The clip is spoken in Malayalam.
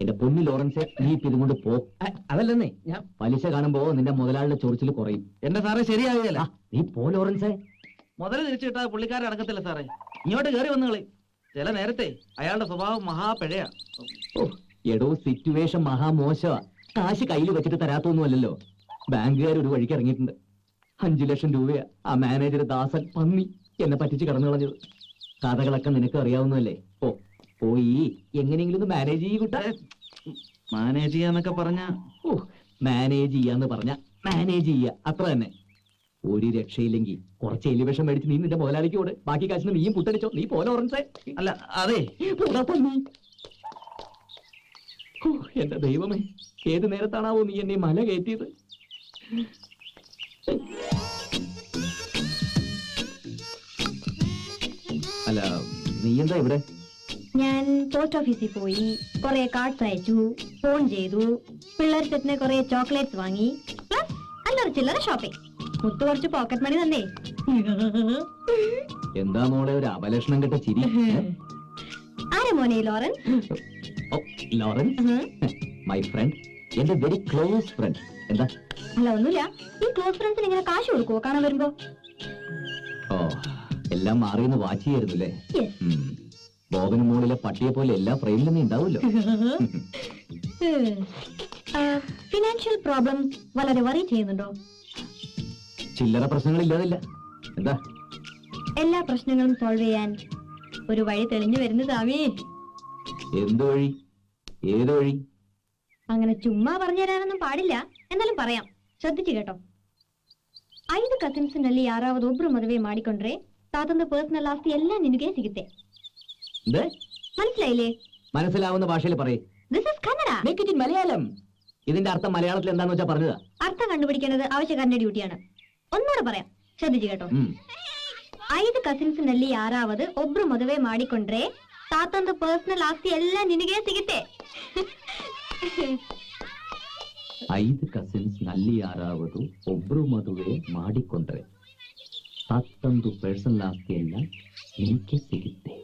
എന്റെ പൊന്നു ലോറൻസ്, നീ ഇപ്പൊ ഇതുകൊണ്ട് പോ. അതല്ലെന്നേ, ഞാൻ പലിശ കാണുമ്പോ നിന്റെ മുതലാളിയുടെ ചൊറിച്ചിൽ കുറയും. എന്റെ സാറേ ശരിയാകുകയല്ല. നീ പോ ലോറൻസേ. മുതൽ തിരിച്ചു കിട്ടാതെ പുള്ളിക്കാരെ അടക്കത്തില്ല സാറേ. ഇങ്ങോട്ട് കയറി വന്നുകളി. ചില നേരത്തെ അയാളുടെ സ്വഭാവം മഹാപിഴയാ. എടോ, സിറ്റുവേഷൻ മഹാമോശമാ. കാശ് കയ്യിൽ വെച്ചിട്ട് തരാത്തൊന്നുമല്ലല്ലോ. ബാങ്കുകാർ ഒരു വഴിക്ക് ഇറങ്ങിയിട്ടുണ്ട്. 5 ലക്ഷം രൂപയാ ആ മാനേജർ ദാസൻ പന്നി എന്നെ പറ്റിച്ച് കടന്നു കളഞ്ഞത്. കഥകളൊക്കെ നിനക്ക് അറിയാവുന്നതല്ലേ. പോയി എങ്ങനെയെങ്കിലും ഒന്ന് മാനേജ് ചെയ്യൂട്ടാ. മാനേജ് ചെയ്യാന്നൊക്കെ പറഞ്ഞ മാനേജ് ചെയ്യാന്ന് പറഞ്ഞ മാനേജ് ചെയ്യ, അത്ര തന്നെ. ഒരു രക്ഷയില്ലെങ്കിൽ കുറച്ച് എലിവേഷൻ മേടിച്ച് നീ നിന്റെ മുതലാളിക്ക് കൂടെ ബാക്കി കാശിന് നീയും പുട്ടടിച്ചോ. നീ പോലെ ഓറൻസേ. അല്ല അതെ, എന്റെ ദൈവമേ, ഏത് നേരത്താണാവോ നീ എന്നെ മല കയറ്റിയത്? അല്ല, നീ എന്താ ഇവിടെ? ഞാൻ പോസ്റ്റ് ഓഫീസിൽ പോയി കുറെ കാർഡ്സ് അയച്ചു, ഫോൺ ചെയ്തു, പിള്ളേർ സെറ്റിന് കുറെ ചോക്ലേറ്റ്സ് വാങ്ങി, പ്ലസ് അല്ലറ ചില്ലറ ഷോപ്പിംഗ്. മുത്ത് കുറച്ച് പോക്കറ്റ് മണി തന്നേ. എന്താ മോളെ ഒരു അപലക്ഷണം കെട്ട ചിരി? ആരെ മോനെ ലോറൻസ്? ലോറൻസ്, മൈ ഫ്രണ്ട്, എന്റെ വെരി ക്ലോസ് ഫ്രണ്ട്. എന്താ? അല്ല ഒന്നുമില്ല. ഈ ക്ലോസ് ഫ്രണ്ട്സിന് ഇങ്ങനെ കാശ് കൊടുക്കുവോ കാണാൻ വരുമ്പോ? എല്ലാം മാറിയെന്ന് വാച്ച് ചെയ്യായിരുന്നല്ലേ? ബോബന് മോളിലെ പട്ടിയെ പോലെ എല്ലാ ഫ്രെയിമിലും നീ ഉണ്ടാവുമല്ലോ. ഫിനാൻഷ്യൽ പ്രോബ്ലംസ് വളരെ വറി ചെയ്യുന്നുണ്ടോ? ചില്ലറ പ്രശ്നങ്ങളില്ലാതില്ല. എന്താ? എല്ലാ പ്രശ്നങ്ങളും സോൾവ് ചെയ്യാൻ ഒരു വഴി തെളിഞ്ഞു വരുന്നതാവേ. എന്ത് വഴി? ഏത് വഴി? അങ്ങനെ ചുമ്മാ പറഞ്ഞു തരാനൊന്നും പാടില്ല, എന്നാലും പറയാം, ശ്രദ്ധിച്ചു കേട്ടോ. 5 ಕಸಿನ್ಸ್ನಲ್ಲಿ ಯಾರಾவது ಒಬ್ರು ಮದುವೆ ಮಾಡಿಕೊಂಡ್ರೆ ತಾತಂದು ಪರ್ಸನಲ್ ಆಸ್ತಿ ಎಲ್ಲ ನಿನಗೆ ಸಿಗುತ್ತೆ. മനസ്സിലായില്ലേ? മനസ്സിലാവുന്ന ഭാഷയിൽ പറയേ. This is Kannada. Make it in Malayalam. ഇതിന്റെ അർത്ഥം മലയാളത്തിൽ എന്താന്ന് വെച്ചാ പറഞ്ഞതാ. അർത്ഥം കണ്ടുപിടിക്കേണ്ടത് ആവശ്യക്കാരന്റെ ഡ്യൂട്ടിയാണ്. ഒന്നുകൂടെ പറയാം, ശ്രദ്ധിച്ചു കേട്ടോ. 5 ಕಸಿನ್ಸ್ನಲ್ಲಿ ಯಾರಾவது ಒಬ್ರು ಮದುವೆ ಮಾಡಿಕೊಂಡ್ರೆ ತಾತಂದು ಪರ್ಸನಲ್ ಆಸ್ತಿ ಎಲ್ಲ ನಿನಗೆ ಸಿಗುತ್ತೆ. 5 ಕಸಿನ್ಸ್ನಲ್ಲಿ ಯಾರಾவது ಒಬ್ರು ಮದುವೆ ಮಾಡಿಕೊಂಡ್ರೆ ತಾತಂದು ಪರ್ಸನಲ್ ಆಸ್ತಿ ಎಲ್ಲ ನಿನಗೆ ಸಿಗುತ್ತೆ.